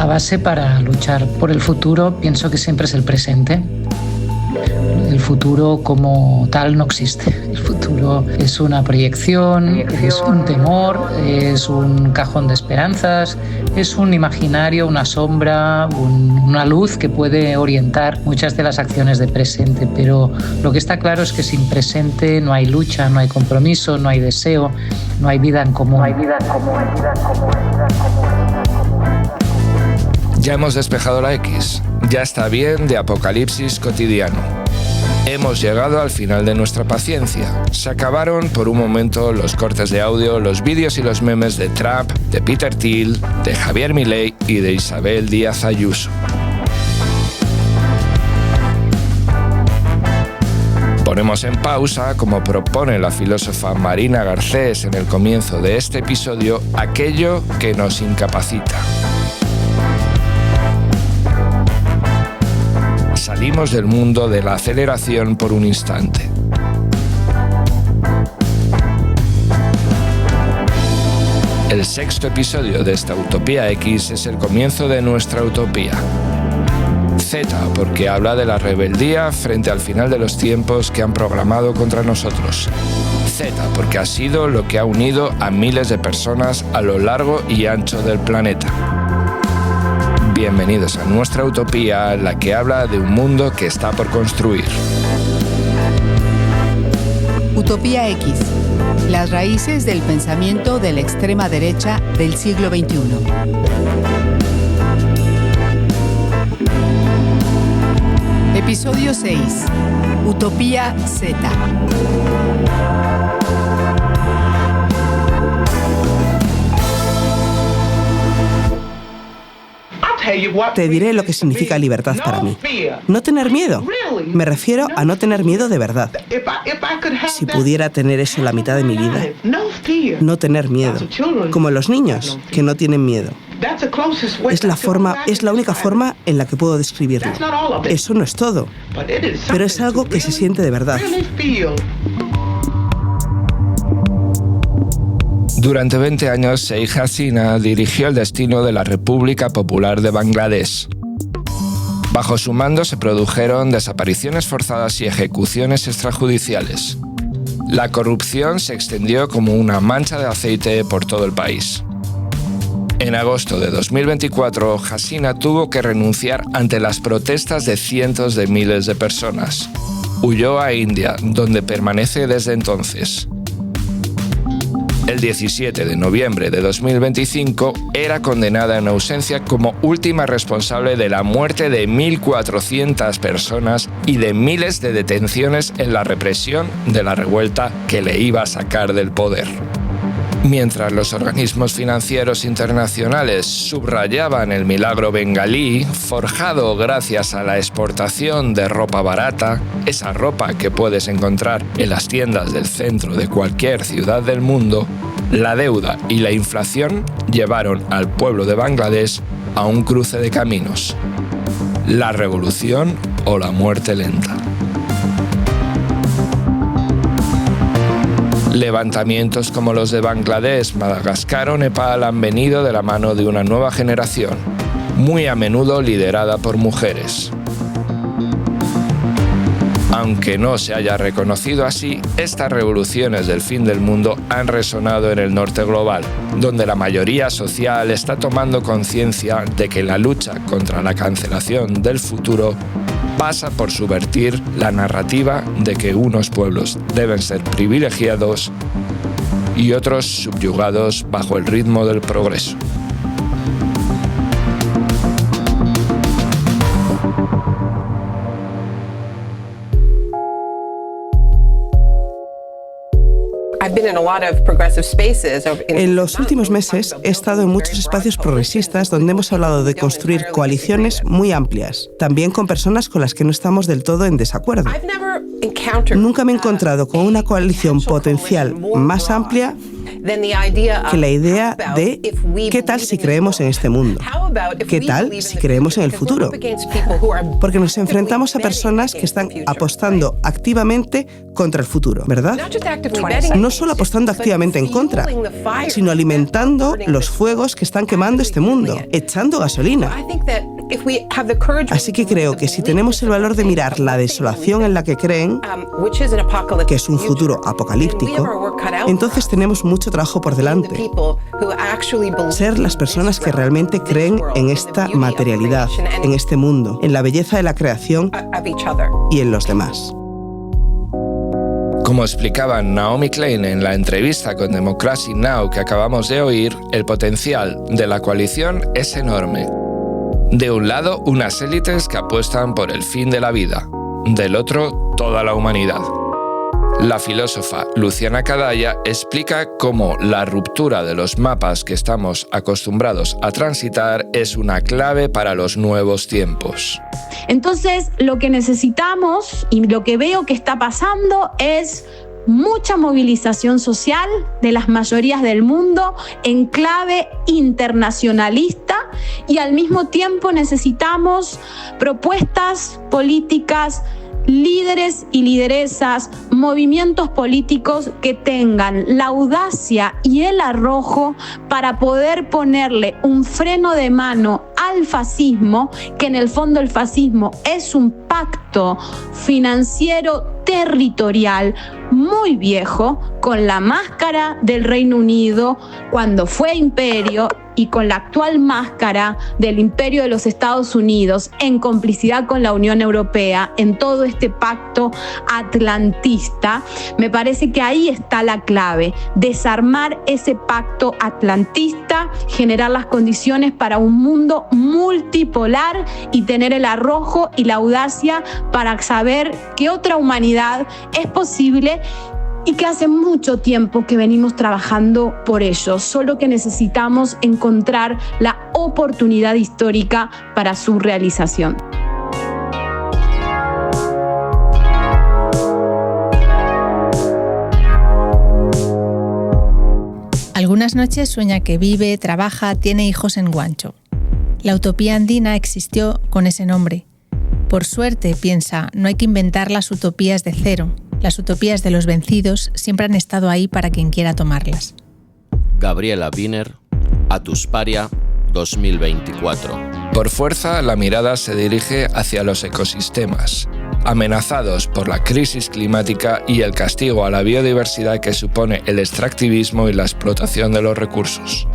La base para luchar por el futuro pienso que siempre es el presente. El futuro como tal no existe. El futuro es una proyección, es un temor, es un cajón de esperanzas, es un imaginario, una sombra, una luz que puede orientar muchas de las acciones de presente. Pero lo que está claro es que sin presente no hay lucha, no hay compromiso, no hay deseo, no hay vida en común. Ya hemos despejado la X. Ya está bien de apocalipsis cotidiano. Hemos llegado al final de nuestra paciencia. Se acabaron por un momento los cortes de audio, los vídeos y los memes de Trump, de Peter Thiel, de Javier Milei y de Isabel Díaz Ayuso. Ponemos en pausa, como propone la filósofa Marina Garcés en el comienzo de este episodio, aquello que nos incapacita. Salimos del mundo de la aceleración por un instante. El sexto episodio de esta Utopía X es el comienzo de nuestra utopía. Z, porque habla de la rebeldía frente al final de los tiempos que han programado contra nosotros. Z, porque ha sido lo que ha unido a miles de personas a lo largo y ancho del planeta. Bienvenidos a nuestra utopía, la que habla de un mundo que está por construir. Utopía X. Las raíces del pensamiento de la extrema derecha del siglo XXI. Episodio 6. Utopía Z. Te diré lo que significa libertad para mí. No tener miedo. Me refiero a no tener miedo de verdad. Si pudiera tener eso la mitad de mi vida, no tener miedo. Como los niños, que no tienen miedo. Es la única forma en la que puedo describirlo. Eso no es todo, pero es algo que se siente de verdad. Durante 20 años, Sheikh Hasina dirigió el destino de la República Popular de Bangladesh. Bajo su mando se produjeron desapariciones forzadas y ejecuciones extrajudiciales. La corrupción se extendió como una mancha de aceite por todo el país. En agosto de 2024, Hasina tuvo que renunciar ante las protestas de cientos de miles de personas. Huyó a India, donde permanece desde entonces. El 17 de noviembre de 2025 era condenada en ausencia como última responsable de la muerte de 1.400 personas y de miles de detenciones en la represión de la revuelta que le iba a sacar del poder. Mientras los organismos financieros internacionales subrayaban el milagro bengalí, forjado gracias a la exportación de ropa barata, esa ropa que puedes encontrar en las tiendas del centro de cualquier ciudad del mundo, la deuda y la inflación llevaron al pueblo de Bangladesh a un cruce de caminos: la revolución o la muerte lenta. Levantamientos como los de Bangladesh, Madagascar o Nepal han venido de la mano de una nueva generación, muy a menudo liderada por mujeres. Aunque no se haya reconocido así, estas revoluciones del fin del mundo han resonado en el norte global, donde la mayoría social está tomando conciencia de que la lucha contra la cancelación del futuro pasa por subvertir la narrativa de que unos pueblos deben ser privilegiados y otros subyugados bajo el ritmo del progreso. En los últimos meses he estado en muchos espacios progresistas donde hemos hablado de construir coaliciones muy amplias, también con personas con las que no estamos del todo en desacuerdo. Nunca me he encontrado con una coalición potencial más amplia que la idea de ¿qué tal si creemos en este mundo? ¿Qué tal si creemos en el futuro? Porque nos enfrentamos a personas que están apostando activamente contra el futuro, ¿verdad? No solo apostando activamente en contra, sino alimentando los fuegos que están quemando este mundo, echando gasolina. Así que creo que si tenemos el valor de mirar la desolación en la que creen, que es un futuro apocalíptico, entonces tenemos mucho trabajo por delante. Ser las personas que realmente creen en esta materialidad, en este mundo, en la belleza de la creación y en los demás. Como explicaba Naomi Klein en la entrevista con Democracy Now! Que acabamos de oír, el potencial de la coalición es enorme. De un lado, unas élites que apuestan por el fin de la vida. Del otro, toda la humanidad. La filósofa Luciana Cadalla explica cómo la ruptura de los mapas que estamos acostumbrados a transitar es una clave para los nuevos tiempos. Entonces, lo que necesitamos y lo que veo que está pasando es mucha movilización social de las mayorías del mundo en clave internacionalista y al mismo tiempo necesitamos propuestas políticas, líderes y lideresas, movimientos políticos que tengan la audacia y el arrojo para poder ponerle un freno de mano al fascismo, que en el fondo el fascismo es un pacto financiero territorial muy viejo, con la máscara del Reino Unido cuando fue imperio y con la actual máscara del imperio de los Estados Unidos en complicidad con la Unión Europea en todo este pacto atlantista. Me parece que ahí está la clave, desarmar ese pacto atlantista, generar las condiciones para un mundo multipolar y tener el arrojo y la audacia para saber que otra humanidad es posible y que hace mucho tiempo que venimos trabajando por ello, solo que necesitamos encontrar la oportunidad histórica para su realización. Algunas noches sueña que vive, trabaja, tiene hijos en Guangzhou. La utopía andina existió con ese nombre. Por suerte, piensa, no hay que inventar las utopías de cero. Las utopías de los vencidos siempre han estado ahí para quien quiera tomarlas. Gabriela Wiener, Atusparia, 2024. Por fuerza, la mirada se dirige hacia los ecosistemas, amenazados por la crisis climática y el castigo a la biodiversidad que supone el extractivismo y la explotación de los recursos.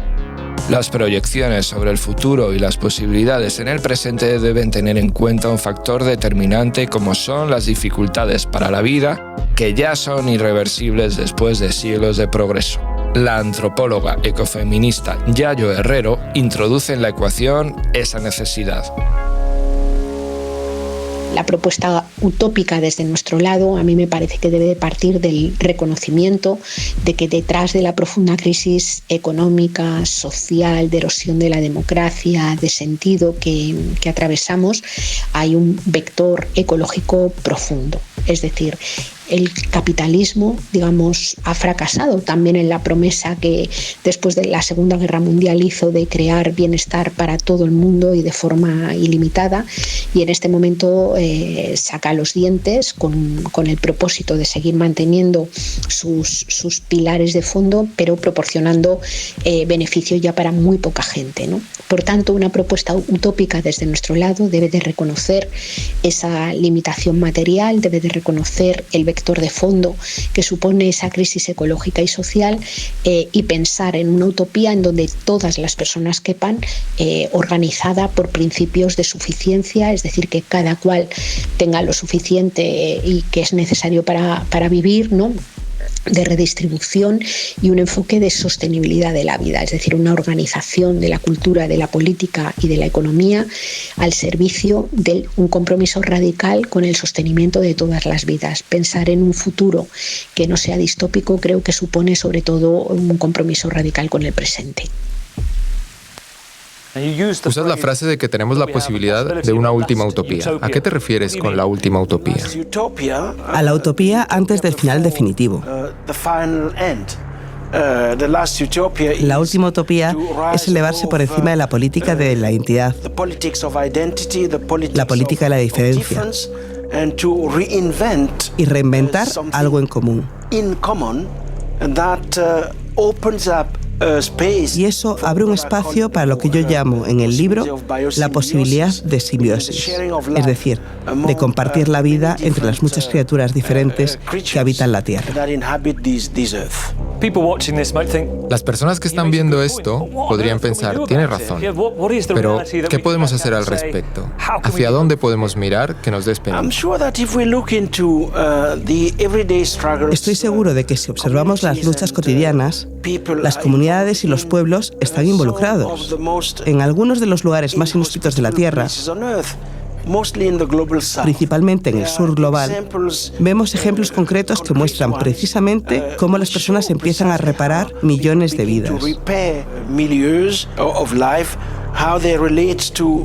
Las proyecciones sobre el futuro y las posibilidades en el presente deben tener en cuenta un factor determinante como son las dificultades para la vida, que ya son irreversibles después de siglos de progreso. La antropóloga ecofeminista Yayo Herrero introduce en la ecuación esa necesidad. La propuesta utópica desde nuestro lado a mí me parece que debe de partir del reconocimiento de que detrás de la profunda crisis económica, social, de erosión de la democracia, de sentido que atravesamos, hay un vector ecológico profundo. Es decir, el capitalismo, digamos, ha fracasado también en la promesa que después de la Segunda Guerra Mundial hizo de crear bienestar para todo el mundo y de forma ilimitada, y en este momento saca los dientes con el propósito de seguir manteniendo sus pilares de fondo, pero proporcionando beneficio ya para muy poca gente, ¿no? Por tanto, una propuesta utópica desde nuestro lado debe de reconocer esa limitación material, debe de reconocer el vector de fondo que supone esa crisis ecológica y social y pensar en una utopía en donde todas las personas quepan, organizada por principios de suficiencia, es decir, que cada cual tenga lo suficiente y que es necesario para vivir, ¿no?, de redistribución y un enfoque de sostenibilidad de la vida, es decir, una organización de la cultura, de la política y de la economía al servicio de un compromiso radical con el sostenimiento de todas las vidas. Pensar en un futuro que no sea distópico creo que supone sobre todo un compromiso radical con el presente. Usas la frase de que tenemos la posibilidad de una última utopía. ¿A qué te refieres con la última utopía? A la utopía antes del final definitivo. La última utopía es elevarse por encima de la política de la identidad, la política de la diferencia, y reinventar algo en común. Y eso abre un espacio para lo que yo llamo en el libro la posibilidad de simbiosis, es decir, de compartir la vida entre las muchas criaturas diferentes que habitan la Tierra. Las personas que están viendo esto podrían pensar, tiene razón, pero ¿qué podemos hacer al respecto? ¿Hacia dónde podemos mirar que nos dé esperanza? Estoy seguro de que si observamos las luchas cotidianas, las comunidades y los pueblos están involucrados. En algunos de los lugares más inhóspitos de la Tierra, principalmente en el sur global, vemos ejemplos concretos que muestran precisamente cómo las personas empiezan a reparar millones de vidas.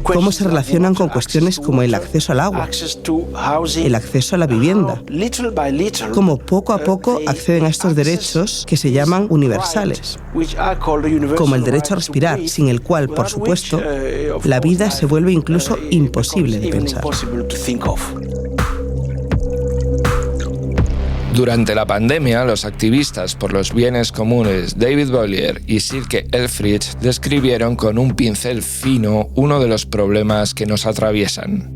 Cómo se relacionan con cuestiones como el acceso al agua, el acceso a la vivienda, cómo poco a poco acceden a estos derechos que se llaman universales, como el derecho a respirar, sin el cual, por supuesto, la vida se vuelve incluso imposible de pensar. Durante la pandemia, los activistas por los bienes comunes David Bollier y Silke Elfrich describieron con un pincel fino uno de los problemas que nos atraviesan.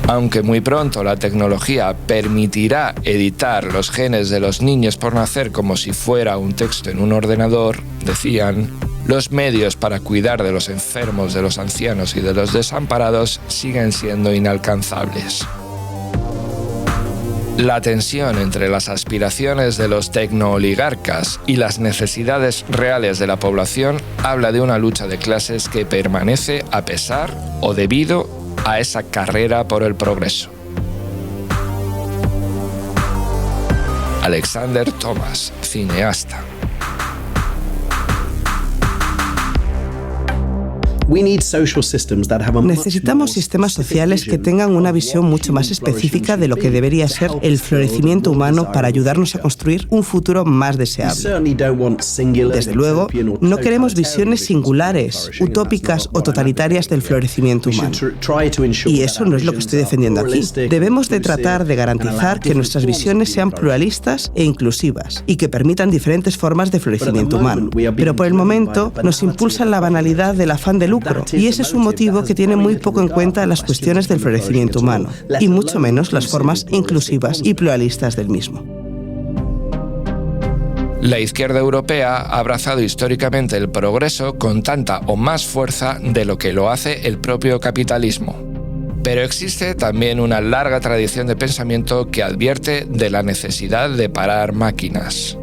Aunque muy pronto la tecnología permitirá editar los genes de los niños por nacer como si fuera un texto en un ordenador, decían, los medios para cuidar de los enfermos, de los ancianos y de los desamparados siguen siendo inalcanzables. La tensión entre las aspiraciones de los tecnooligarcas y las necesidades reales de la población habla de una lucha de clases que permanece a pesar o debido a esa carrera por el progreso. Alexander Thomas, cineasta. Necesitamos sistemas sociales que tengan una visión mucho más específica de lo que debería ser el florecimiento humano para ayudarnos a construir un futuro más deseable. Desde luego, no queremos visiones singulares, utópicas o totalitarias del florecimiento humano. Y eso no es lo que estoy defendiendo aquí. Debemos de tratar de garantizar que nuestras visiones sean pluralistas e inclusivas y que permitan diferentes formas de florecimiento humano. Pero por el momento nos impulsa la banalidad del afán de lucro, y ese es un motivo que tiene muy poco en cuenta las cuestiones del florecimiento humano, y mucho menos las formas inclusivas y pluralistas del mismo. La izquierda europea ha abrazado históricamente el progreso con tanta o más fuerza de lo que lo hace el propio capitalismo. Pero existe también una larga tradición de pensamiento que advierte de la necesidad de parar máquinas.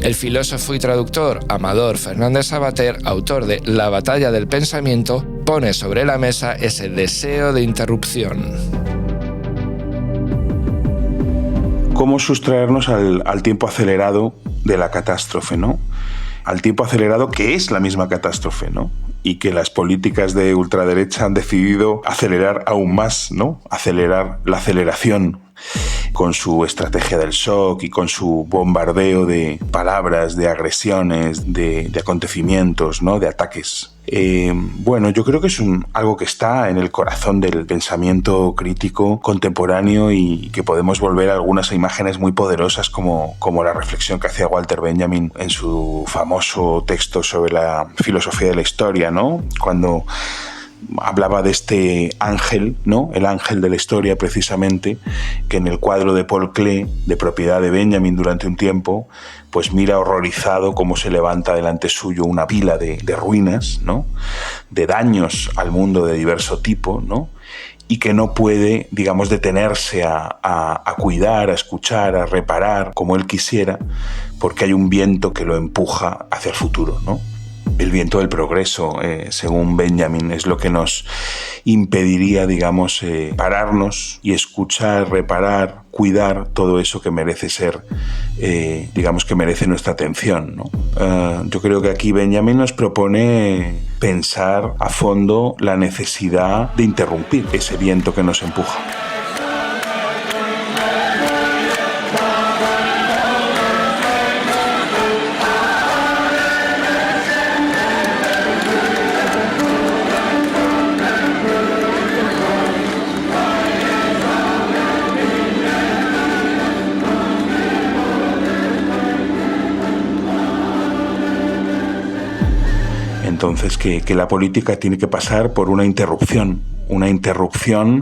El filósofo y traductor Amador Fernández Sabater, autor de La batalla del pensamiento, pone sobre la mesa ese deseo de interrupción. ¿Cómo sustraernos al tiempo acelerado de la catástrofe, ¿no? Al tiempo acelerado que es la misma catástrofe, ¿no? Y que las políticas de ultraderecha han decidido acelerar aún más, ¿no? Acelerar la aceleración con su estrategia del shock y con su bombardeo de palabras, de agresiones, de acontecimientos, ¿no? De ataques. Bueno, yo creo que es algo que está en el corazón del pensamiento crítico contemporáneo y que podemos volver a algunas imágenes muy poderosas como la reflexión que hacía Walter Benjamin en su famoso texto sobre la filosofía de la historia, ¿no? Cuando hablaba de este ángel, ¿no? El ángel de la historia, precisamente, que en el cuadro de Paul Klee, de propiedad de Benjamin durante un tiempo, pues mira horrorizado cómo se levanta delante suyo una pila de ruinas, ¿no? De daños al mundo de diverso tipo, ¿no? Y que no puede, digamos, detenerse a cuidar, a escuchar, a reparar como él quisiera, porque hay un viento que lo empuja hacia el futuro, ¿no? El viento del progreso, según Benjamin, es lo que nos impediría, digamos, pararnos y escuchar, reparar, cuidar todo eso que merece ser, digamos, que merece nuestra atención, ¿no? Yo creo que aquí Benjamin nos propone pensar a fondo la necesidad de interrumpir ese viento que nos empuja. entonces que la política tiene que pasar por una interrupción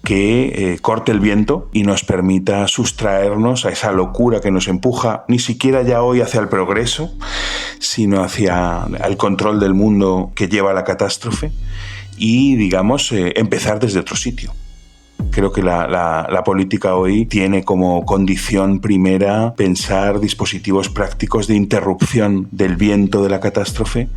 que corte el viento y nos permita sustraernos a esa locura que nos empuja ni siquiera ya hoy hacia el progreso, sino hacia el control del mundo que lleva a la catástrofe y, digamos, empezar desde otro sitio. Creo que la política hoy tiene como condición primera pensar dispositivos prácticos de interrupción del viento de la catástrofe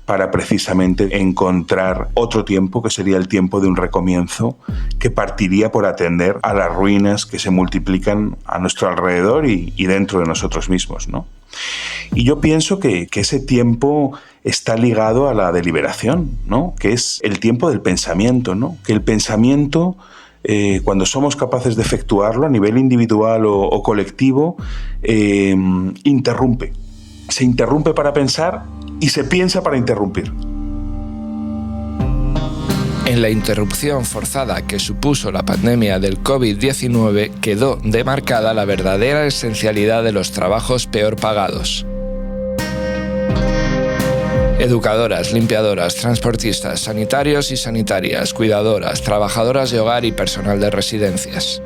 para precisamente encontrar otro tiempo, que sería el tiempo de un recomienzo, que partiría por atender a las ruinas que se multiplican a nuestro alrededor y dentro de nosotros mismos, ¿no? Y yo pienso que ese tiempo está ligado a la deliberación, ¿no? Que es el tiempo del pensamiento, ¿no? Que el pensamiento, cuando somos capaces de efectuarlo a nivel individual o colectivo, interrumpe. Se interrumpe para pensar y se piensa para interrumpir. En la interrupción forzada que supuso la pandemia del COVID-19 quedó demarcada la verdadera esencialidad de los trabajos peor pagados. Educadoras, limpiadoras, transportistas, sanitarios y sanitarias, cuidadoras, trabajadoras de hogar y personal de residencias.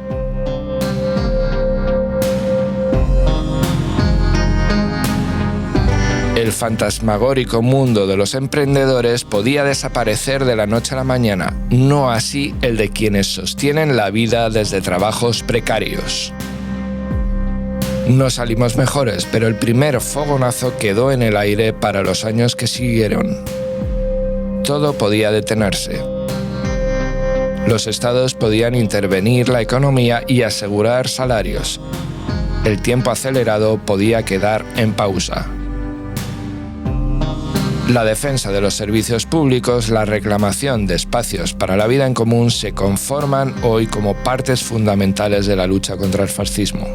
El fantasmagórico mundo de los emprendedores podía desaparecer de la noche a la mañana, no así el de quienes sostienen la vida desde trabajos precarios. No salimos mejores, pero el primer fogonazo quedó en el aire para los años que siguieron. Todo podía detenerse. Los estados podían intervenir la economía y asegurar salarios. El tiempo acelerado podía quedar en pausa. La defensa de los servicios públicos, la reclamación de espacios para la vida en común se conforman hoy como partes fundamentales de la lucha contra el fascismo.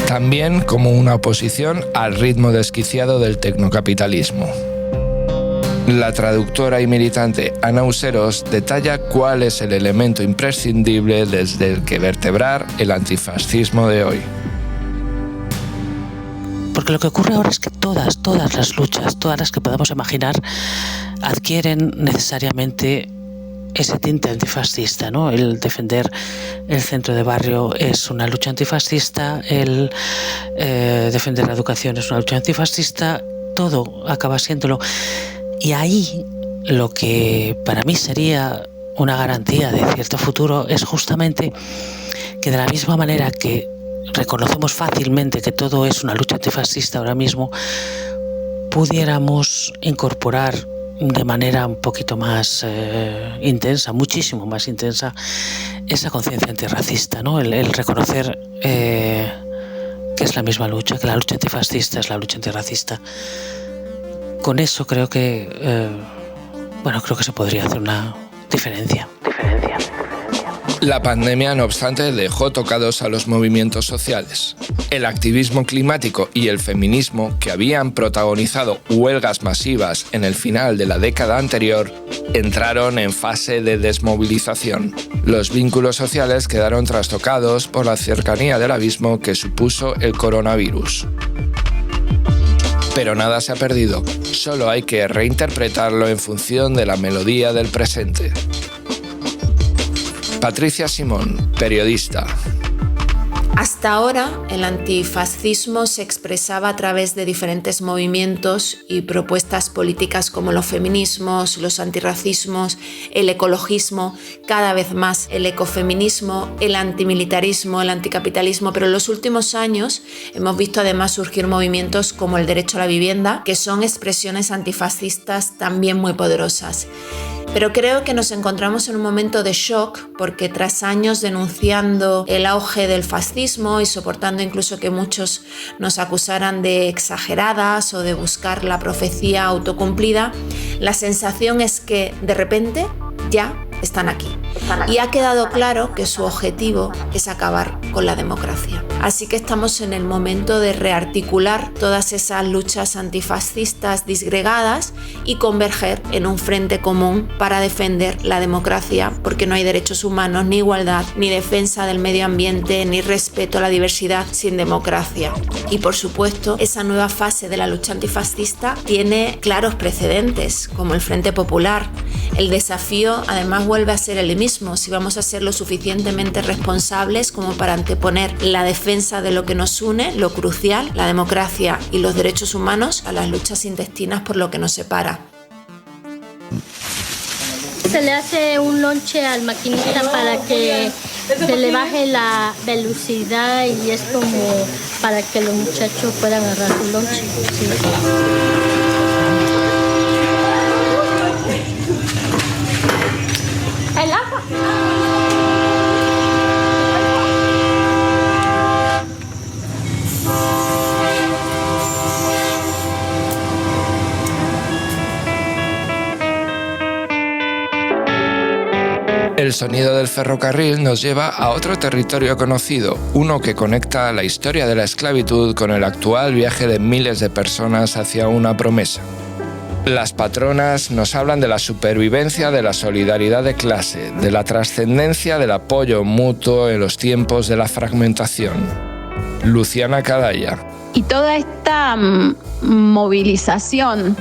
También como una oposición al ritmo desquiciado del tecnocapitalismo. La traductora y militante Ana Useros detalla cuál es el elemento imprescindible desde el que vertebrar el antifascismo de hoy. Porque lo que ocurre ahora es que todas las luchas, todas las que podamos imaginar, adquieren necesariamente ese tinte antifascista, ¿no? El defender el centro de barrio es una lucha antifascista, el defender la educación es una lucha antifascista, todo acaba siéndolo. Y ahí lo que para mí sería una garantía de cierto futuro es justamente que de la misma manera que reconocemos fácilmente que todo es una lucha antifascista ahora mismo, pudiéramos incorporar de manera un poquito más intensa, muchísimo más intensa, esa conciencia antirracista, ¿no? El reconocer que es la misma lucha, que la lucha antifascista es la lucha antirracista. Con eso creo que se podría hacer una diferencia. La pandemia, no obstante, dejó tocados a los movimientos sociales. El activismo climático y el feminismo, que habían protagonizado huelgas masivas en el final de la década anterior, entraron en fase de desmovilización. Los vínculos sociales quedaron trastocados por la cercanía del abismo que supuso el coronavirus. Pero nada se ha perdido, solo hay que reinterpretarlo en función de la melodía del presente. Patricia Simón, periodista. Hasta ahora, el antifascismo se expresaba a través de diferentes movimientos y propuestas políticas como los feminismos, los antirracismos, el ecologismo, cada vez más el ecofeminismo, el antimilitarismo, el anticapitalismo, pero en los últimos años hemos visto además surgir movimientos como el derecho a la vivienda, que son expresiones antifascistas también muy poderosas. Pero creo que nos encontramos en un momento de shock porque tras años denunciando el auge del fascismo y soportando incluso que muchos nos acusaran de exageradas o de buscar la profecía autocumplida, la sensación es que de repente ya están aquí. y ha quedado claro que su objetivo es acabar con la democracia. Así que estamos en el momento de rearticular todas esas luchas antifascistas disgregadas y converger en un frente común para defender la democracia, porque no hay derechos humanos, ni igualdad, ni defensa del medio ambiente, ni respeto a la diversidad sin democracia. Y por supuesto, esa nueva fase de la lucha antifascista tiene claros precedentes, como el Frente Popular. El desafío además vuelve a ser el mismo, si vamos a ser lo suficientemente responsables como para anteponer la defensa de lo que nos une, lo crucial, la democracia y los derechos humanos, a las luchas intestinas por lo que nos separa. Se le hace un lonche al maquinista para que se le baje la velocidad y es como para que los muchachos puedan agarrar su lonche. Sí. El agua. El sonido del ferrocarril nos lleva a otro territorio conocido, uno que conecta la historia de la esclavitud con el actual viaje de miles de personas hacia una promesa. Las patronas nos hablan de la supervivencia de la solidaridad de clase, de la trascendencia del apoyo mutuo en los tiempos de la fragmentación. Luciana Cadalla. Y toda esta movilización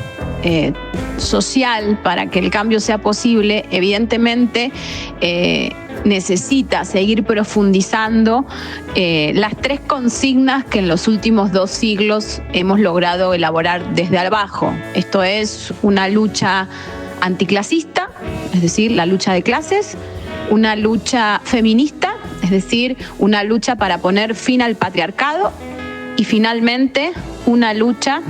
social para que el cambio sea posible, evidentemente necesita seguir profundizando las tres consignas que en los últimos 2 siglos hemos logrado elaborar desde abajo. Esto es una lucha anticlasista, es decir, la lucha de clases, una lucha feminista, es decir, una lucha para poner fin al patriarcado, y finalmente una lucha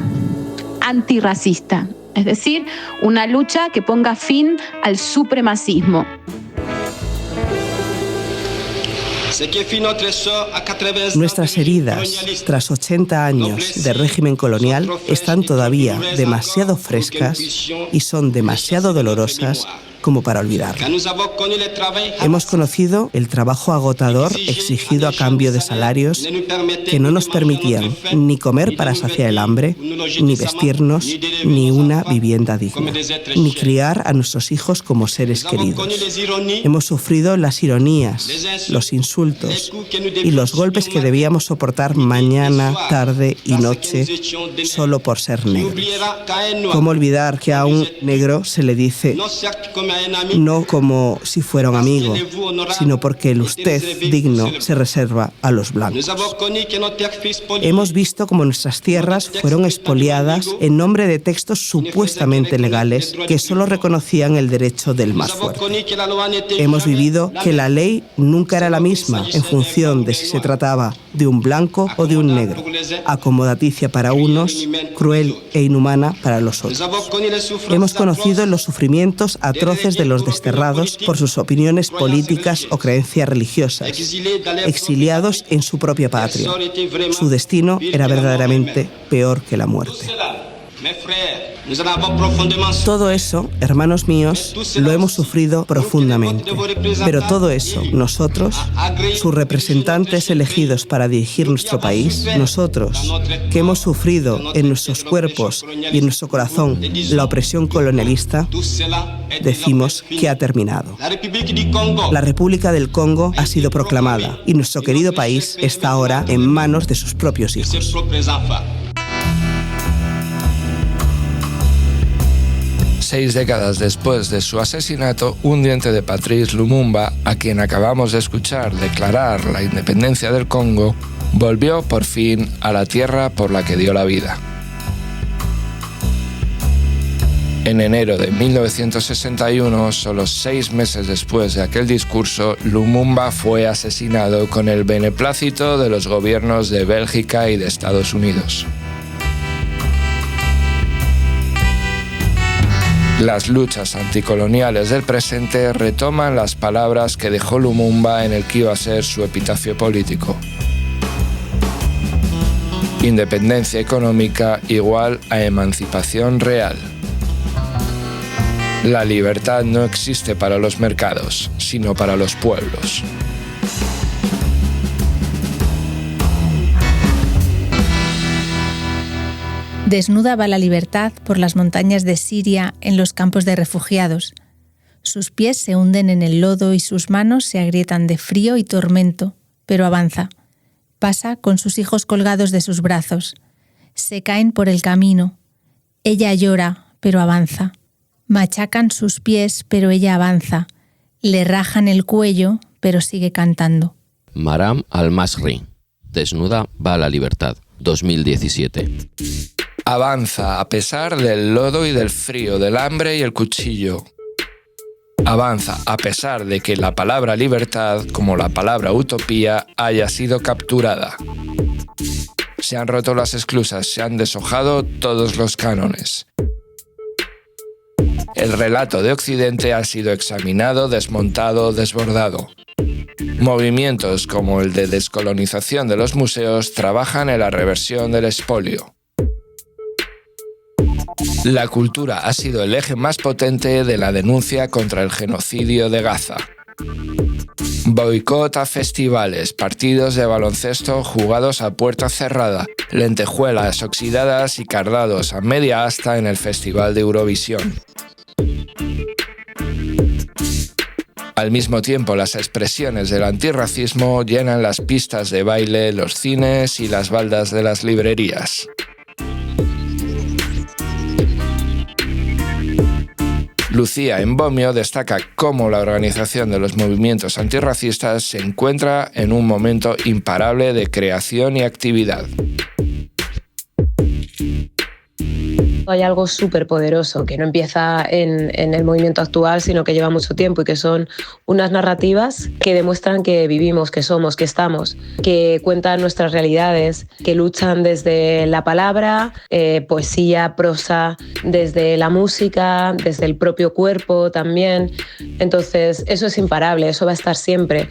antirracista, es decir, una lucha que ponga fin al supremacismo. Nuestras heridas, tras 80 años de régimen colonial, están todavía demasiado frescas y son demasiado dolorosas como para olvidar. Hemos conocido el trabajo agotador exigido a cambio de salarios que no nos permitían ni comer para saciar el hambre, ni vestirnos, ni una vivienda digna, ni criar a nuestros hijos como seres queridos. Hemos sufrido las ironías, los insultos y los golpes que debíamos soportar mañana, tarde y noche solo por ser negros. ¿Cómo olvidar que a un negro se le dice no como si fuera un amigo, sino porque el usted digno se reserva a los blancos? Hemos visto cómo nuestras tierras fueron expoliadas en nombre de textos supuestamente legales que solo reconocían el derecho del más fuerte. Hemos vivido que la ley nunca era la misma en función de si se trataba de un blanco o de un negro, acomodaticia para unos, cruel e inhumana para los otros. Hemos conocido los sufrimientos atroces de los desterrados por sus opiniones políticas o creencias religiosas, exiliados en su propia patria. Su destino era verdaderamente peor que la muerte. Todo eso, hermanos míos, lo hemos sufrido profundamente. Pero todo eso, nosotros, sus representantes elegidos para dirigir nuestro país, nosotros, que hemos sufrido en nuestros cuerpos y en nuestro corazón la opresión colonialista, decimos que ha terminado. La República del Congo ha sido proclamada y nuestro querido país está ahora en manos de sus propios hijos. Seis décadas después de su asesinato, un diente de Patrice Lumumba, a quien acabamos de escuchar declarar la independencia del Congo, volvió por fin a la tierra por la que dio la vida. En enero de 1961, solo 6 meses después de aquel discurso, Lumumba fue asesinado con el beneplácito de los gobiernos de Bélgica y de Estados Unidos. Las luchas anticoloniales del presente retoman las palabras que dejó Lumumba en el que iba a ser su epitafio político. Independencia económica igual a emancipación real. La libertad no existe para los mercados, sino para los pueblos. Desnuda va la libertad por las montañas de Siria en los campos de refugiados. Sus pies se hunden en el lodo y sus manos se agrietan de frío y tormento, pero avanza. Pasa con sus hijos colgados de sus brazos. Se caen por el camino. Ella llora, pero avanza. Machacan sus pies, pero ella avanza. Le rajan el cuello, pero sigue cantando. Maram Al-Masri. Desnuda va la libertad. 2017. Avanza a pesar del lodo y del frío, del hambre y el cuchillo. Avanza a pesar de que la palabra libertad, como la palabra utopía, haya sido capturada. Se han roto las esclusas, se han deshojado todos los cánones. El relato de Occidente ha sido examinado, desmontado, desbordado. Movimientos como el de descolonización de los museos trabajan en la reversión del expolio. La cultura ha sido el eje más potente de la denuncia contra el genocidio de Gaza. Boicot a festivales, partidos de baloncesto jugados a puerta cerrada, lentejuelas oxidadas y cardados a media asta en el Festival de Eurovisión. Al mismo tiempo, las expresiones del antirracismo llenan las pistas de baile, los cines y las baldas de las librerías. Lucía Embomio destaca cómo la organización de los movimientos antirracistas se encuentra en un momento imparable de creación y actividad. Hay algo súper poderoso que no empieza en el movimiento actual, sino que lleva mucho tiempo y que son unas narrativas que demuestran que vivimos, que somos, que estamos, que cuentan nuestras realidades, que luchan desde la palabra, poesía, prosa, desde la música, desde el propio cuerpo también. Entonces, eso es imparable, eso va a estar siempre.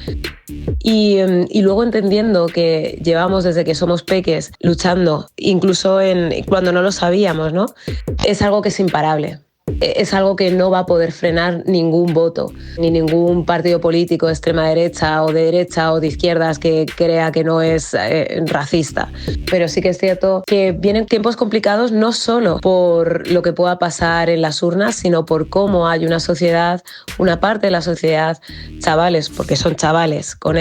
Y luego entendiendo que llevamos desde que somos peques luchando, incluso cuando no lo sabíamos, ¿no? Es algo que es imparable. Es algo que no va a poder frenar ningún voto, ni ningún partido político de extrema derecha o de izquierdas que crea que no es racista. Pero sí que es cierto que vienen tiempos complicados no solo por lo que pueda pasar en las urnas, sino por cómo hay una sociedad, una parte de la sociedad, chavales, porque son chavales, con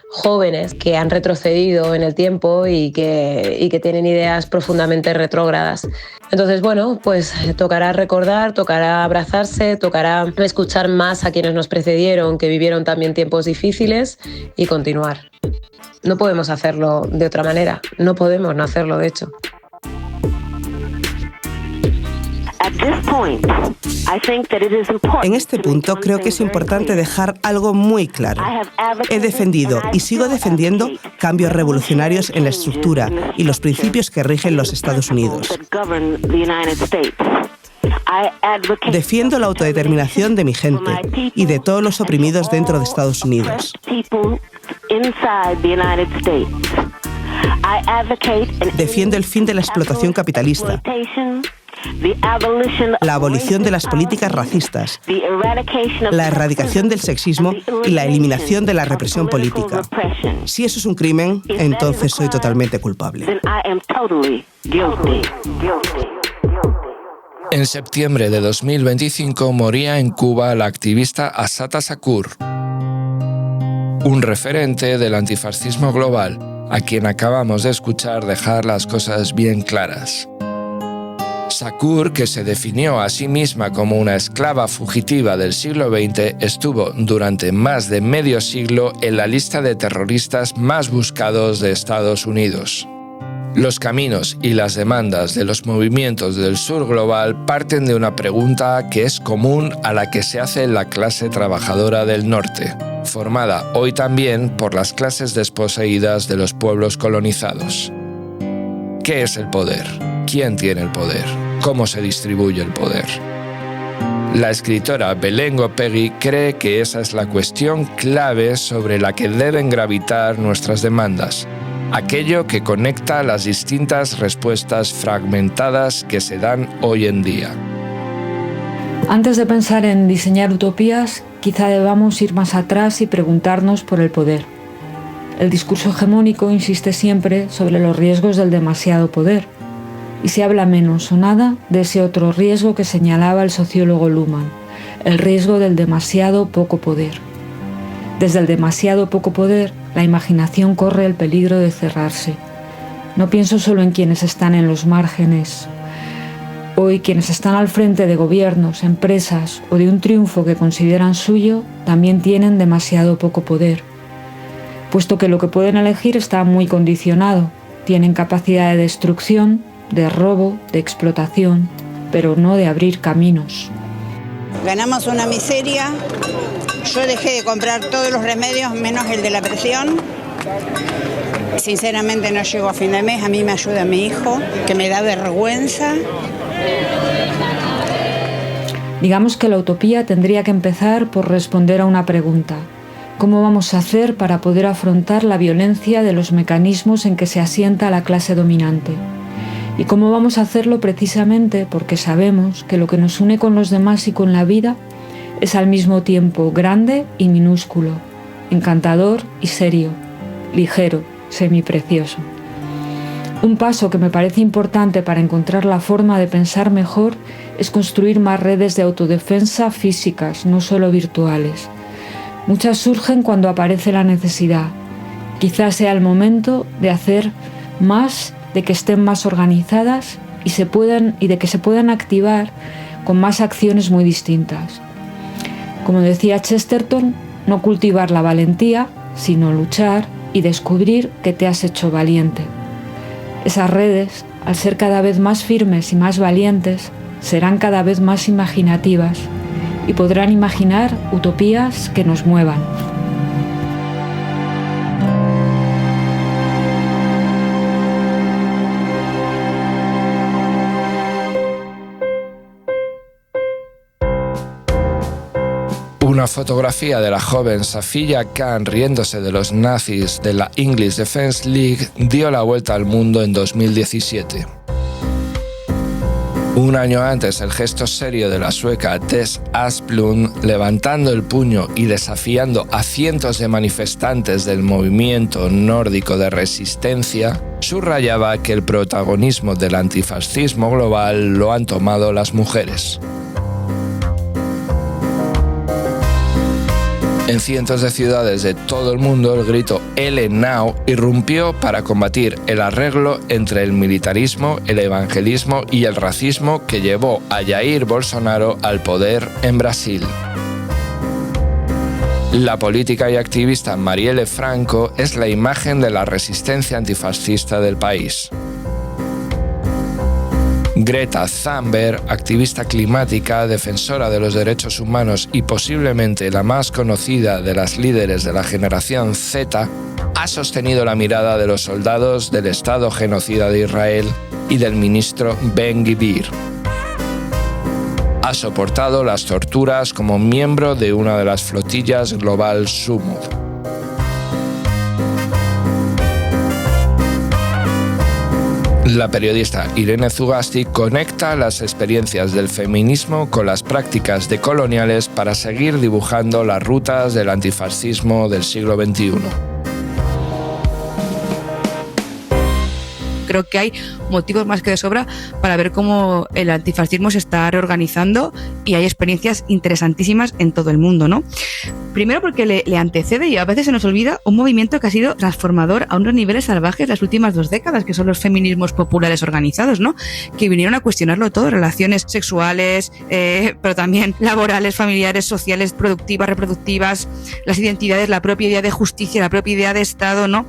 jóvenes que han retrocedido en el tiempo y que tienen ideas profundamente retrógradas. Entonces, bueno, pues tocará recordar, tocará abrazarse, tocará escuchar más a quienes nos precedieron, que vivieron también tiempos difíciles, y continuar. No podemos hacerlo de otra manera, no podemos no hacerlo, de hecho. En este punto creo que es importante dejar algo muy claro. He defendido y sigo defendiendo cambios revolucionarios en la estructura y los principios que rigen los Estados Unidos. Defiendo la autodeterminación de mi gente y de todos los oprimidos dentro de Estados Unidos. Defiendo el fin de la explotación capitalista, la abolición de las políticas racistas, la erradicación del sexismo y la eliminación de la represión política. Si eso es un crimen, entonces soy totalmente culpable. En septiembre de 2025 moría en Cuba la activista Assata Shakur, un referente del antifascismo global, a quien acabamos de escuchar dejar las cosas bien claras. Shakur, que se definió a sí misma como una esclava fugitiva del siglo XX, estuvo durante más de medio siglo en la lista de terroristas más buscados de Estados Unidos. Los caminos y las demandas de los movimientos del sur global parten de una pregunta que es común a la que se hace la clase trabajadora del norte, formada hoy también por las clases desposeídas de los pueblos colonizados. ¿Qué es el poder? ¿Quién tiene el poder? ¿Cómo se distribuye el poder? La escritora Belén Gopegui cree que esa es la cuestión clave sobre la que deben gravitar nuestras demandas, aquello que conecta las distintas respuestas fragmentadas que se dan hoy en día. Antes de pensar en diseñar utopías, quizá debamos ir más atrás y preguntarnos por el poder. El discurso hegemónico insiste siempre sobre los riesgos del demasiado poder, y se habla menos o nada de ese otro riesgo que señalaba el sociólogo Luhmann, el riesgo del demasiado poco poder. Desde el demasiado poco poder, la imaginación corre el peligro de cerrarse. No pienso solo en quienes están en los márgenes. Hoy quienes están al frente de gobiernos, empresas o de un triunfo que consideran suyo, también tienen demasiado poco poder, puesto que lo que pueden elegir está muy condicionado. Tienen capacidad de destrucción, de robo, de explotación, pero no de abrir caminos. Ganamos una miseria. Yo dejé de comprar todos los remedios menos el de la presión. Sinceramente no llego a fin de mes. A mí me ayuda mi hijo, que me da vergüenza. Digamos que la utopía tendría que empezar por responder a una pregunta. ¿Cómo vamos a hacer para poder afrontar la violencia de los mecanismos en que se asienta la clase dominante? ¿Y cómo vamos a hacerlo precisamente porque sabemos que lo que nos une con los demás y con la vida es al mismo tiempo grande y minúsculo, encantador y serio, ligero, semiprecioso? Un paso que me parece importante para encontrar la forma de pensar mejor es construir más redes de autodefensa físicas, no solo virtuales. Muchas surgen cuando aparece la necesidad. Quizás sea el momento de hacer más, de que estén más organizadas y de que se puedan activar con más acciones muy distintas. Como decía Chesterton, no cultivar la valentía, sino luchar y descubrir que te has hecho valiente. Esas redes, al ser cada vez más firmes y más valientes, serán cada vez más imaginativas y podrán imaginar utopías que nos muevan. Una fotografía de la joven Safiya Khan riéndose de los nazis de la English Defence League dio la vuelta al mundo en 2017. Un año antes, el gesto serio de la sueca Tess Asplund, levantando el puño y desafiando a cientos de manifestantes del movimiento nórdico de resistencia, subrayaba que el protagonismo del antifascismo global lo han tomado las mujeres. En cientos de ciudades de todo el mundo, el grito "Ele Now" irrumpió para combatir el arreglo entre el militarismo, el evangelismo y el racismo que llevó a Jair Bolsonaro al poder en Brasil. La política y activista Marielle Franco es la imagen de la resistencia antifascista del país. Greta Thunberg, activista climática, defensora de los derechos humanos y posiblemente la más conocida de las líderes de la generación Z, ha sostenido la mirada de los soldados del Estado genocida de Israel y del ministro Ben-Gvir. Ha soportado las torturas como miembro de una de las flotillas Global Sumud. La periodista Irene Zugasti conecta las experiencias del feminismo con las prácticas decoloniales para seguir dibujando las rutas del antifascismo del siglo XXI. Creo que hay motivos más que de sobra para ver cómo el antifascismo se está reorganizando y hay experiencias interesantísimas en todo el mundo, ¿no? Primero porque le antecede, y a veces se nos olvida, un movimiento que ha sido transformador a unos niveles salvajes las últimas 2 décadas, que son los feminismos populares organizados, ¿no? Que vinieron a cuestionarlo todo, relaciones sexuales, pero también laborales, familiares, sociales, productivas, reproductivas, las identidades, la propia idea de justicia, la propia idea de Estado, ¿no?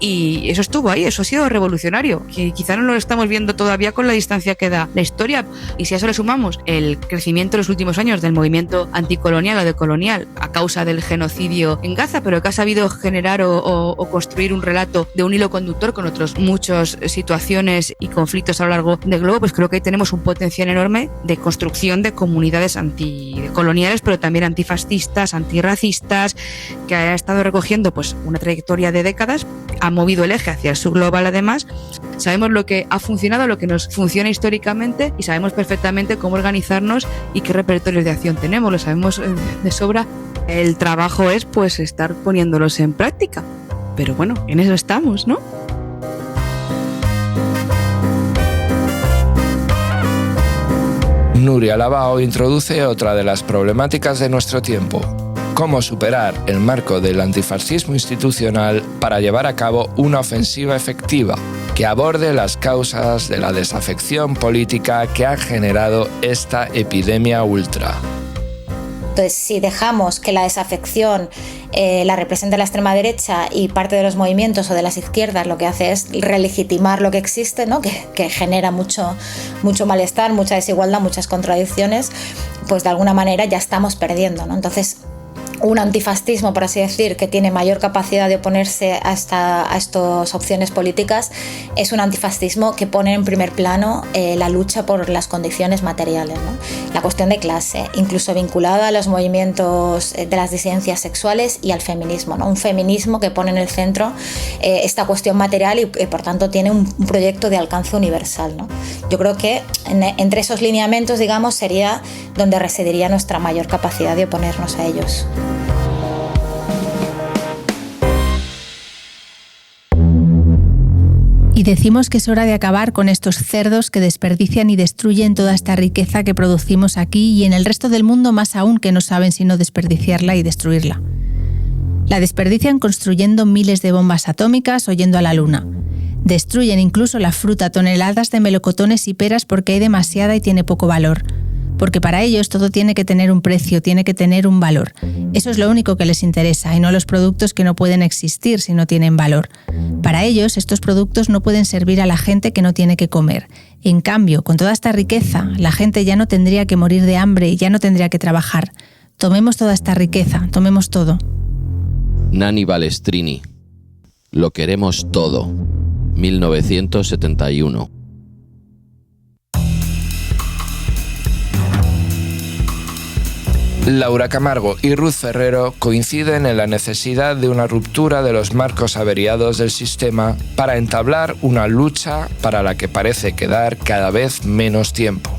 Y eso estuvo ahí, eso ha sido revolucionario, que quizá no lo estamos viendo todavía con la distancia que da la historia. Y si a eso le sumamos el crecimiento en los últimos años del movimiento anticolonial o decolonial a causa del genocidio en Gaza, pero que ha sabido generar o construir un relato de un hilo conductor con otras muchas situaciones y conflictos a lo largo del globo, pues creo que ahí tenemos un potencial enorme de construcción de comunidades anticoloniales, pero también antifascistas, antirracistas, que ha estado recogiendo pues una trayectoria de décadas ha movido el eje hacia el subglobal además, sabemos lo que ha funcionado, lo que nos funciona históricamente y sabemos perfectamente cómo organizarnos y qué repertorios de acción tenemos, lo sabemos de sobra. El trabajo es pues estar poniéndolos en práctica, pero bueno, en eso estamos, ¿no? Nuria Lavao introduce otra de las problemáticas de nuestro tiempo: cómo superar el marco del antifascismo institucional para llevar a cabo una ofensiva efectiva que aborde las causas de la desafección política que ha generado esta epidemia ultra. Entonces, si dejamos que la desafección la represente la extrema derecha y parte de los movimientos o de las izquierdas, lo que hace es relegitimar lo que existe, ¿no? que genera mucho malestar, mucha desigualdad, muchas contradicciones, pues de alguna manera ya estamos perdiendo, ¿no? Entonces, un antifascismo, por así decir, que tiene mayor capacidad de oponerse a estas opciones políticas, es un antifascismo que pone en primer plano la lucha por las condiciones materiales, ¿no? La cuestión de clase, incluso vinculada a los movimientos de las disidencias sexuales y al feminismo, ¿no? Un feminismo que pone en el centro esta cuestión material y por tanto tiene un proyecto de alcance universal, ¿no? Yo creo que entre esos lineamientos, digamos, sería donde residiría nuestra mayor capacidad de oponernos a ellos. Y decimos que es hora de acabar con estos cerdos que desperdician y destruyen toda esta riqueza que producimos aquí y en el resto del mundo, más aún, que no saben sino desperdiciarla y destruirla. La desperdician construyendo miles de bombas atómicas o yendo a la luna. Destruyen incluso la fruta, toneladas de melocotones y peras porque hay demasiada y tiene poco valor. Porque para ellos todo tiene que tener un precio, tiene que tener un valor. Eso es lo único que les interesa y no los productos que no pueden existir si no tienen valor. Para ellos, estos productos no pueden servir a la gente que no tiene que comer. En cambio, con toda esta riqueza, la gente ya no tendría que morir de hambre y ya no tendría que trabajar. Tomemos toda esta riqueza, tomemos todo. Nani Balestrini. Lo queremos todo. 1971. Laura Camargo y Ruth Ferrero coinciden en la necesidad de una ruptura de los marcos averiados del sistema para entablar una lucha para la que parece quedar cada vez menos tiempo.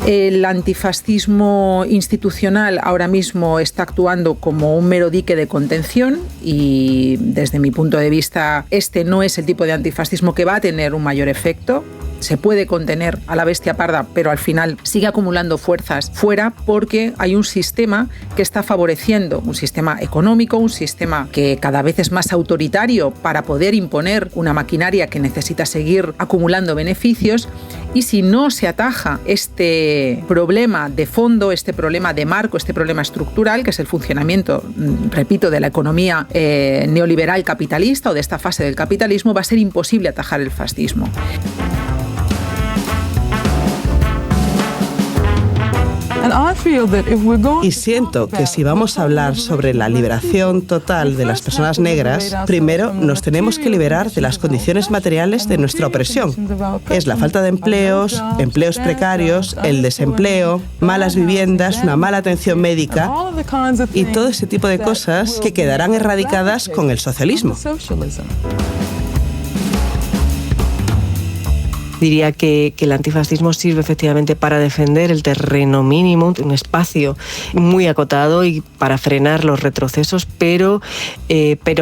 El antifascismo institucional ahora mismo está actuando como un mero dique de contención y desde mi punto de vista este no es el tipo de antifascismo que va a tener un mayor efecto. Se puede contener a la bestia parda, pero al final sigue acumulando fuerzas fuera porque hay un sistema que está favoreciendo, un sistema económico, un sistema que cada vez es más autoritario para poder imponer una maquinaria que necesita seguir acumulando beneficios. Y si no se ataja este problema de fondo, este problema de marco, este problema estructural, que es el funcionamiento, repito, de la economía neoliberal capitalista o de esta fase del capitalismo, va a ser imposible atajar el fascismo. Y siento que si vamos a hablar sobre la liberación total de las personas negras, primero nos tenemos que liberar de las condiciones materiales de nuestra opresión. Es la falta de empleos, empleos precarios, el desempleo, malas viviendas, una mala atención médica y todo ese tipo de cosas que quedarán erradicadas con el socialismo. Diría que el antifascismo sirve efectivamente para defender el terreno mínimo, un espacio muy acotado y para frenar los retrocesos, pero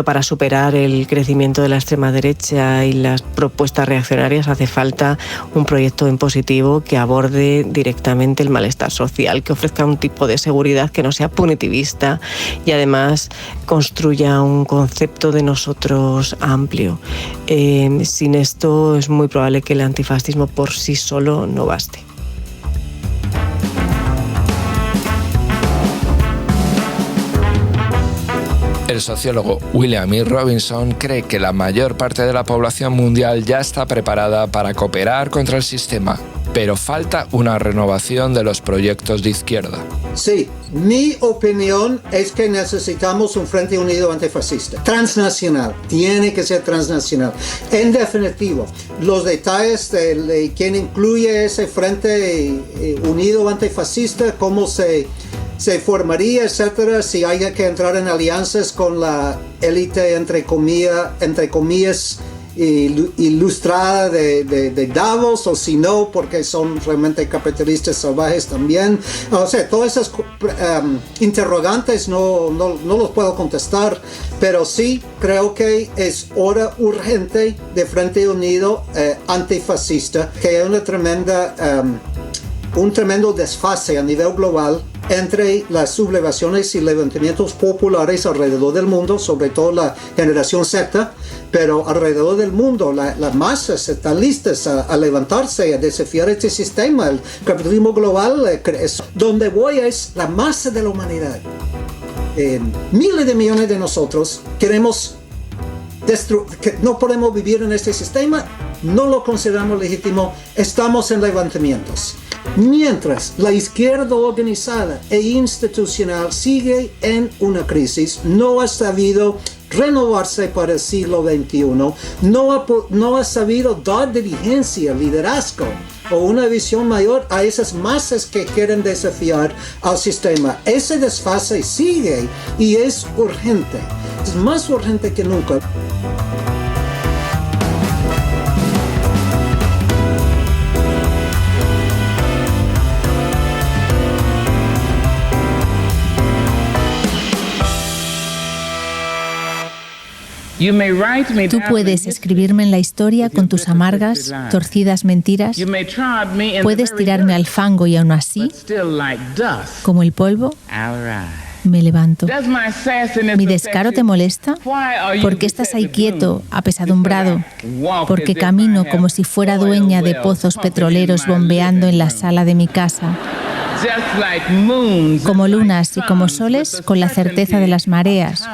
para superar el crecimiento de la extrema derecha y las propuestas reaccionarias hace falta un proyecto en positivo que aborde directamente el malestar social, que ofrezca un tipo de seguridad que no sea punitivista y además construya un concepto de nosotros amplio. Sin esto es muy probable que el antifascismo por sí solo no baste. El sociólogo William E. Robinson cree que la mayor parte de la población mundial ya está preparada para cooperar contra el sistema, pero falta una renovación de los proyectos de izquierda. Sí, mi opinión es que necesitamos un frente unido antifascista, transnacional, tiene que ser transnacional. En definitivo, los detalles de quién incluye ese frente unido antifascista, cómo se se formaría, etcétera, si hay que entrar en alianzas con la élite, entre comillas, ilustrada de Davos, o si no, porque son realmente capitalistas salvajes también. O sea, todas esas interrogantes no los puedo contestar, pero sí creo que es hora urgente de Frente Unido antifascista, que hay un tremendo desfase a nivel global entre las sublevaciones y levantamientos populares alrededor del mundo, sobre todo la generación Z, pero alrededor del mundo las masas están listas a levantarse, a desafiar este sistema. El capitalismo global, donde voy es la masa de la humanidad. Miles de millones de nosotros queremos que no podemos vivir en este sistema, no lo consideramos legítimo, estamos en levantamientos. Mientras la izquierda organizada e institucional sigue en una crisis, no ha sabido renovarse para el siglo XXI, no ha sabido dar dirigencia, liderazgo o una visión mayor a esas masas que quieren desafiar al sistema. Ese desfase sigue y es urgente, es más urgente que nunca. Tú puedes escribirme en la historia con tus amargas, torcidas mentiras. Puedes tirarme al fango y aún así, como el polvo, me levanto. ¿Mi descaro te molesta? ¿Por qué estás ahí quieto, apesadumbrado? Porque camino como si fuera dueña de pozos petroleros bombeando en la sala de mi casa. Como lunas y como soles con la certeza de las mareas.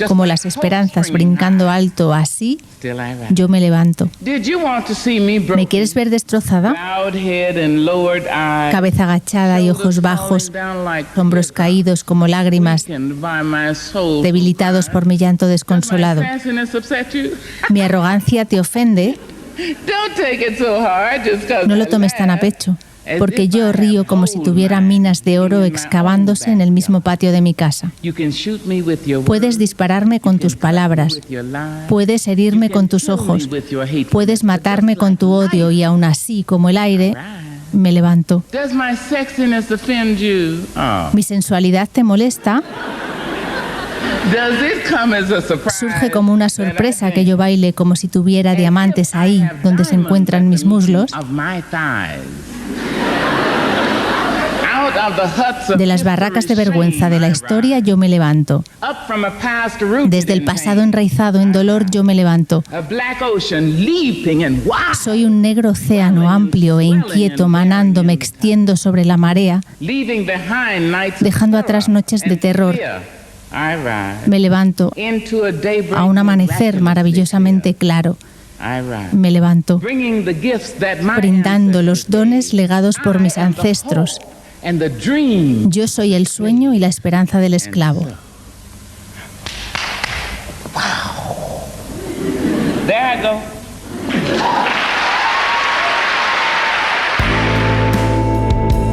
Como las esperanzas brincando alto, así yo me levanto. ¿Me quieres ver destrozada? Cabeza agachada y ojos bajos, hombros caídos como lágrimas, debilitados por mi llanto desconsolado. ¿Mi arrogancia te ofende? No lo tomes tan a pecho, porque yo río como si tuviera minas de oro excavándose en el mismo patio de mi casa. Puedes dispararme con tus palabras, puedes herirme con tus ojos, puedes matarme con tu odio y aún así, como el aire, me levanto. ¿Mi sensualidad te molesta? ¿Surge como una sorpresa que yo baile como si tuviera diamantes ahí donde se encuentran mis muslos? De las barracas de vergüenza de la historia yo me levanto. Desde el pasado enraizado en dolor yo me levanto. Soy un negro océano amplio e inquieto manando, me extiendo sobre la marea, dejando atrás noches de terror. Me levanto a un amanecer maravillosamente claro. Me levanto brindando los dones legados por mis ancestros. Yo soy el sueño y la esperanza del esclavo.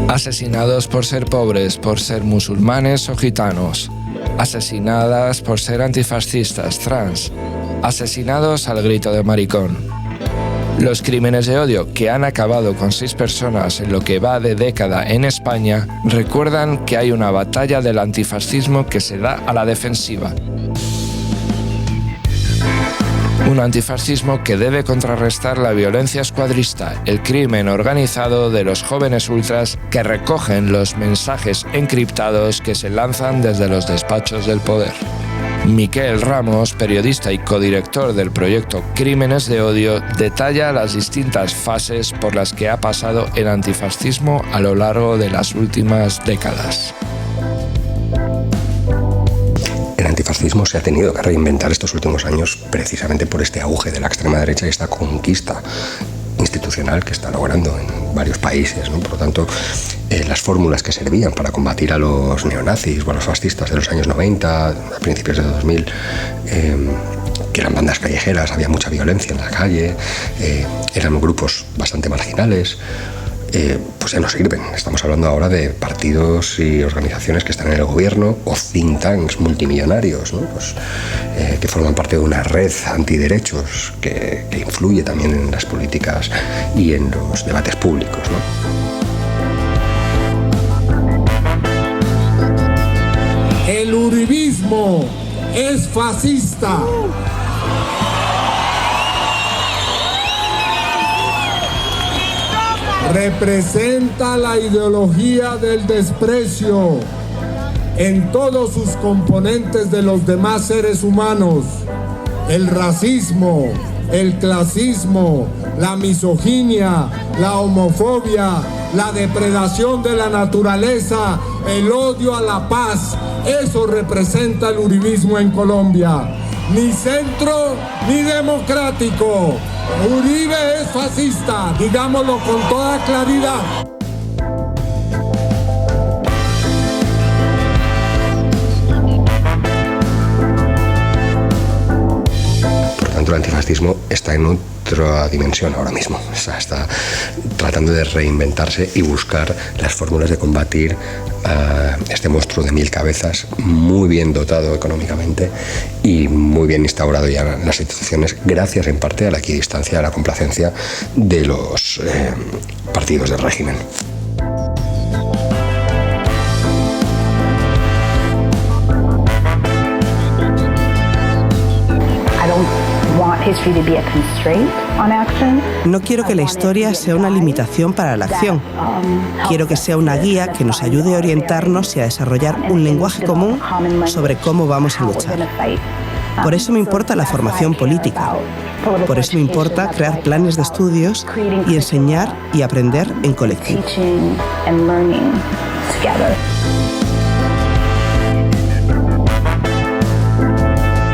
Asesinados por ser pobres, por ser musulmanes o gitanos. Asesinadas por ser antifascistas, trans. Asesinados al grito de maricón. Los crímenes de odio que han acabado con 6 personas en lo que va de década en España recuerdan que hay una batalla del antifascismo que se da a la defensiva. Un antifascismo que debe contrarrestar la violencia escuadrista, el crimen organizado de los jóvenes ultras que recogen los mensajes encriptados que se lanzan desde los despachos del poder. Miquel Ramos, periodista y codirector del proyecto Crímenes de Odio, detalla las distintas fases por las que ha pasado el antifascismo a lo largo de las últimas décadas. El antifascismo se ha tenido que reinventar estos últimos años precisamente por este auge de la extrema derecha y esta conquista institucional que está logrando en varios países, ¿no? Por lo tanto, las fórmulas que servían para combatir a los neonazis o a los fascistas de los años 90, a principios de 2000, que eran bandas callejeras, había mucha violencia en la calle, eran grupos bastante marginales, pues ya no sirven. Estamos hablando ahora de partidos y organizaciones que están en el gobierno o think tanks multimillonarios, ¿no? Pues, que forman parte de una red antiderechos que influye también en las políticas y en los debates públicos, ¿no? El uribismo es fascista. Representa la ideología del desprecio en todos sus componentes de los demás seres humanos. El racismo, el clasismo, la misoginia, la homofobia, la depredación de la naturaleza, el odio a la paz. Eso representa el uribismo en Colombia. Ni centro ni democrático. Uribe es fascista, digámoslo con toda claridad. Por tanto, el antifascismo está en otra dimensión ahora mismo. O sea, está tratando de reinventarse y buscar las fórmulas de combatir a este monstruo de 1000 cabezas, muy bien dotado económicamente y muy bien instaurado ya en las instituciones, gracias en parte a la equidistancia, a la complacencia de los partidos del régimen. No quiero que la historia sea una limitación para la acción. Quiero que sea una guía que nos ayude a orientarnos y a desarrollar un lenguaje común sobre cómo vamos a luchar. Por eso me importa la formación política. Por eso me importa crear planes de estudios y enseñar y aprender en colectivo.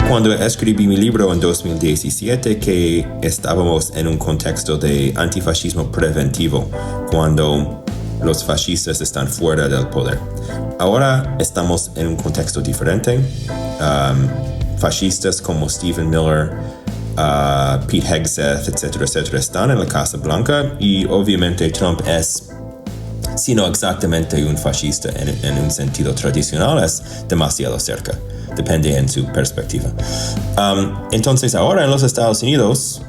Cuando escribí mi libro en 2017, que estábamos en un contexto de antifascismo preventivo, cuando los fascistas están fuera del poder. Ahora estamos en un contexto diferente. Fascistas como Stephen Miller, Pete Hegseth, etcétera, etcétera, están en la Casa Blanca y obviamente Trump es, si no exactamente un fascista en un sentido tradicional, es demasiado cerca. Depende en su perspectiva. Entonces ahora en los Estados Unidos,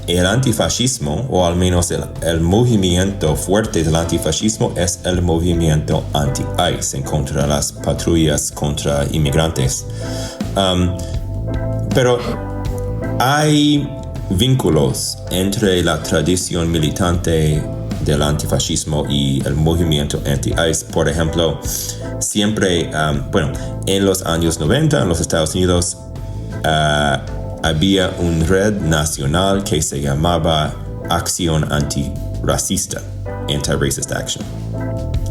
el antifascismo, o al menos el movimiento fuerte del antifascismo, es el movimiento anti-ICE, en contra de las patrullas contra inmigrantes. Pero hay vínculos entre la tradición militante del antifascismo y el movimiento anti-ICE. Por ejemplo, siempre, en los años 90 en los Estados Unidos había una red nacional que se llamaba Acción Antirracista, Anti-Racist Action.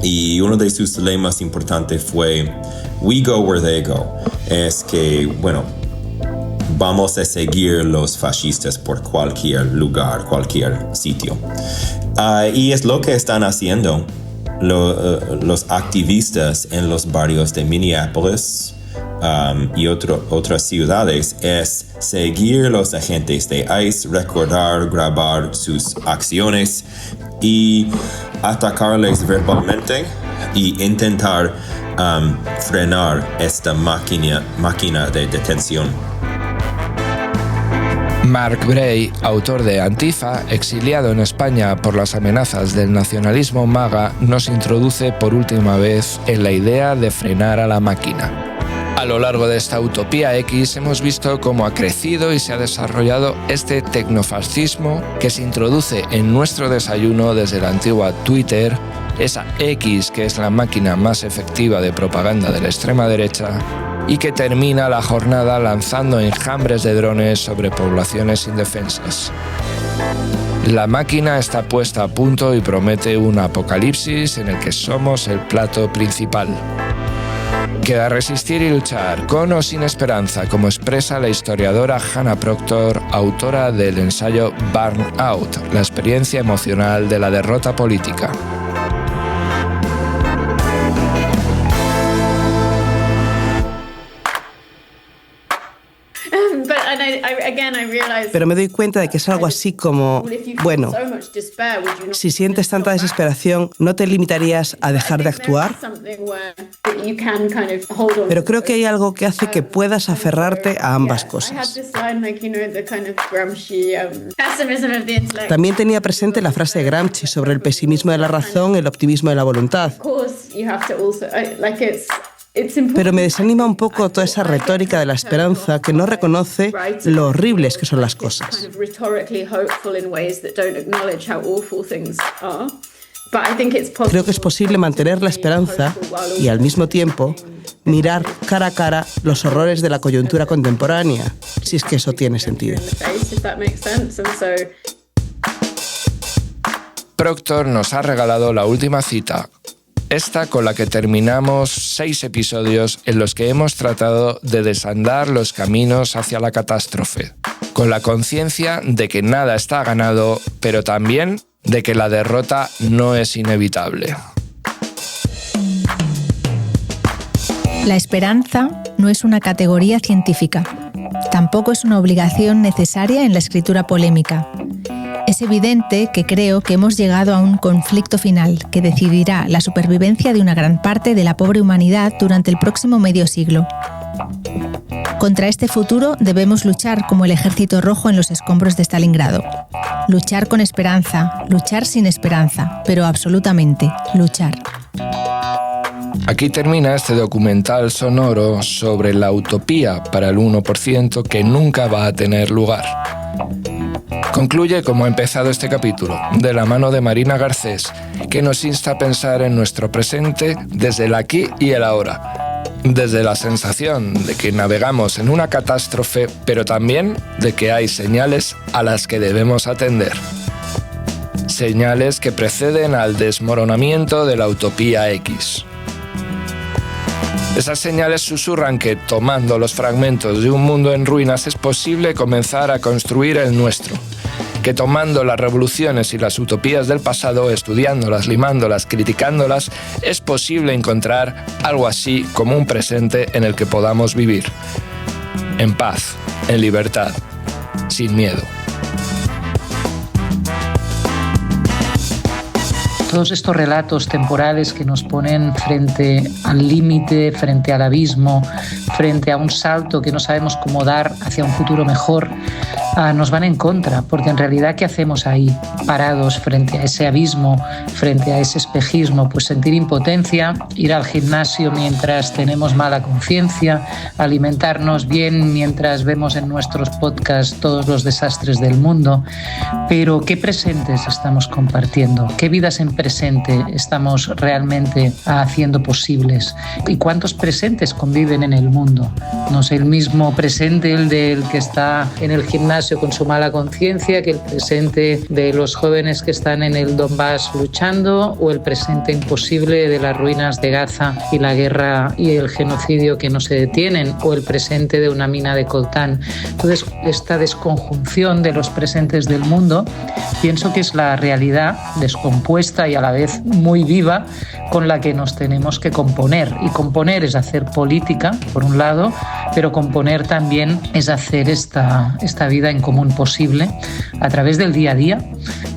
Y uno de sus lemas importantes fue "We go where they go". Es que, vamos a seguir los fascistas por cualquier lugar, cualquier sitio. Y es lo que están haciendo los activistas en los barrios de Minneapolis y otras ciudades, es seguir los agentes de ICE, recordar, grabar sus acciones y atacarles verbalmente y intentar frenar esta máquina de detención. Mark Bray, autor de Antifa, exiliado en España por las amenazas del nacionalismo MAGA, nos introduce por última vez en la idea de frenar a la máquina. A lo largo de esta utopía X hemos visto cómo ha crecido y se ha desarrollado este tecnofascismo que se introduce en nuestro desayuno desde la antigua Twitter, esa X que es la máquina más efectiva de propaganda de la extrema derecha, y que termina la jornada lanzando enjambres de drones sobre poblaciones indefensas. La máquina está puesta a punto y promete un apocalipsis en el que somos el plato principal. Queda resistir y luchar, con o sin esperanza, como expresa la historiadora Hannah Proctor, autora del ensayo Burnout, la experiencia emocional de la derrota política. Pero me doy cuenta de que es algo así como, bueno, si sientes tanta desesperación, ¿no te limitarías a dejar de actuar? Pero creo que hay algo que hace que puedas aferrarte a ambas cosas. También tenía presente la frase de Gramsci sobre el pesimismo de la razón y el optimismo de la voluntad. Pero me desanima un poco toda esa retórica de la esperanza que no reconoce lo horribles que son las cosas. Creo que es posible mantener la esperanza y, al mismo tiempo, mirar cara a cara los horrores de la coyuntura contemporánea, si es que eso tiene sentido. Proctor nos ha regalado la última cita, esta con la que terminamos 6 episodios en los que hemos tratado de desandar los caminos hacia la catástrofe, con la conciencia de que nada está ganado, pero también de que la derrota no es inevitable. La esperanza no es una categoría científica. Tampoco es una obligación necesaria en la escritura polémica. Es evidente que creo que hemos llegado a un conflicto final que decidirá la supervivencia de una gran parte de la pobre humanidad durante el próximo medio siglo. Contra este futuro debemos luchar como el Ejército Rojo en los escombros de Stalingrado. Luchar con esperanza, luchar sin esperanza, pero absolutamente luchar. Aquí termina este documental sonoro sobre la utopía para el 1% que nunca va a tener lugar. Concluye como ha empezado este capítulo, de la mano de Marina Garcés, que nos insta a pensar en nuestro presente desde el aquí y el ahora. Desde la sensación de que navegamos en una catástrofe, pero también de que hay señales a las que debemos atender. Señales que preceden al desmoronamiento de la utopía X. Esas señales susurran que, tomando los fragmentos de un mundo en ruinas, es posible comenzar a construir el nuestro. Que tomando las revoluciones y las utopías del pasado, estudiándolas, limándolas, criticándolas, es posible encontrar algo así como un presente en el que podamos vivir. En paz, en libertad, sin miedo. Todos estos relatos temporales que nos ponen frente al límite, frente al abismo, frente a un salto que no sabemos cómo dar hacia un futuro mejor, nos van en contra, porque en realidad ¿qué hacemos ahí? Parados frente a ese abismo, frente a ese espejismo, pues sentir impotencia, ir al gimnasio mientras tenemos mala conciencia, alimentarnos bien mientras vemos en nuestros podcasts todos los desastres del mundo. Pero ¿qué presentes estamos compartiendo? ¿Qué vidas en presente estamos realmente haciendo posibles? ¿Y cuántos presentes conviven en el mundo? No sé, el mismo presente, el del que está en el gimnasio con su mala conciencia, que el presente de los jóvenes que están en el Donbass luchando, o el presente imposible de las ruinas de Gaza y la guerra y el genocidio que no se detienen, o el presente de una mina de coltán. Entonces, esta desconjunción de los presentes del mundo, pienso que es la realidad descompuesta y a la vez muy viva con la que nos tenemos que componer. Y componer es hacer política, por un lado, pero componer también es hacer esta vida en común posible a través del día a día,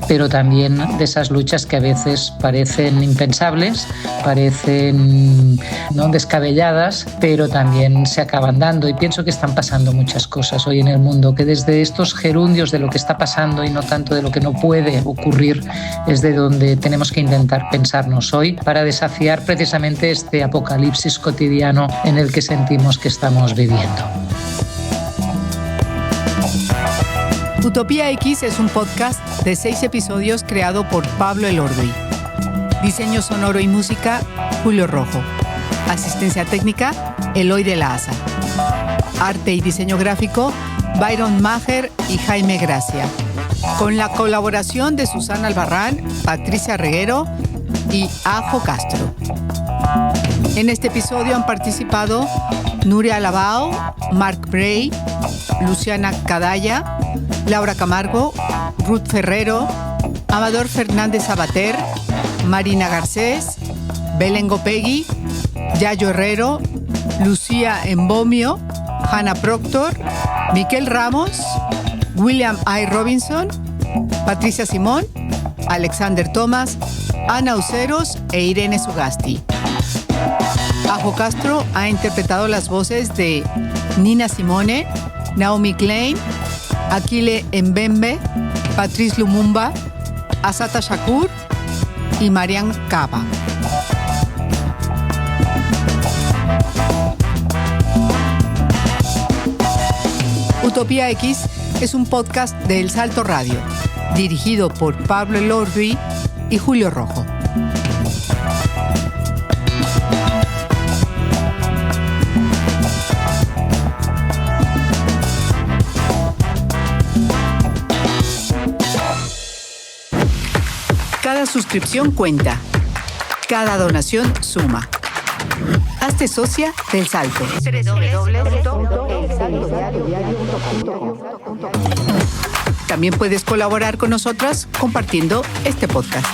pero también de esas luchas que a veces parecen impensables, parecen no descabelladas, pero también se acaban dando. Y pienso que están pasando muchas cosas hoy en el mundo, que desde estos gerundios de lo que está pasando y no tanto de lo que no puede ocurrir, es de donde tenemos que intentar pensarnos hoy para desafiar precisamente este apocalipsis cotidiano en el que sentimos que estamos viviendo. Utopía X es un podcast de 6 episodios creado por Pablo Elordi. Diseño sonoro y música, Julio Rojo. Asistencia técnica, Eloy de la Asa. Arte y diseño gráfico, Byron Maher y Jaime Gracia. Con la colaboración de Susana Albarrán, Patricia Reguero y Ajo Castro. En este episodio han participado Nuria Labao, Mark Bray, Luciana Cadalla, Laura Camargo, Ruth Ferrero, Amador Fernández Abater, Marina Garcés, Belén Gopegui, Yayo Herrero, Lucía Embomio, Hanna Proctor, Miquel Ramos, William I. Robinson, Patricia Simón, Alexander Thomas, Ana Uceros e Irene Sugasti. Ajo Castro ha interpretado las voces de Nina Simone, Naomi Klein, Akile Mbembe, Patrice Lumumba, Assata Shakur y Marian Cava. Utopía X es un podcast de El Salto Radio, dirigido por Pablo Elordi y Julio Rojo. Cada suscripción cuenta. Cada donación suma. Hazte socia del Salto. También puedes colaborar con nosotras compartiendo este podcast.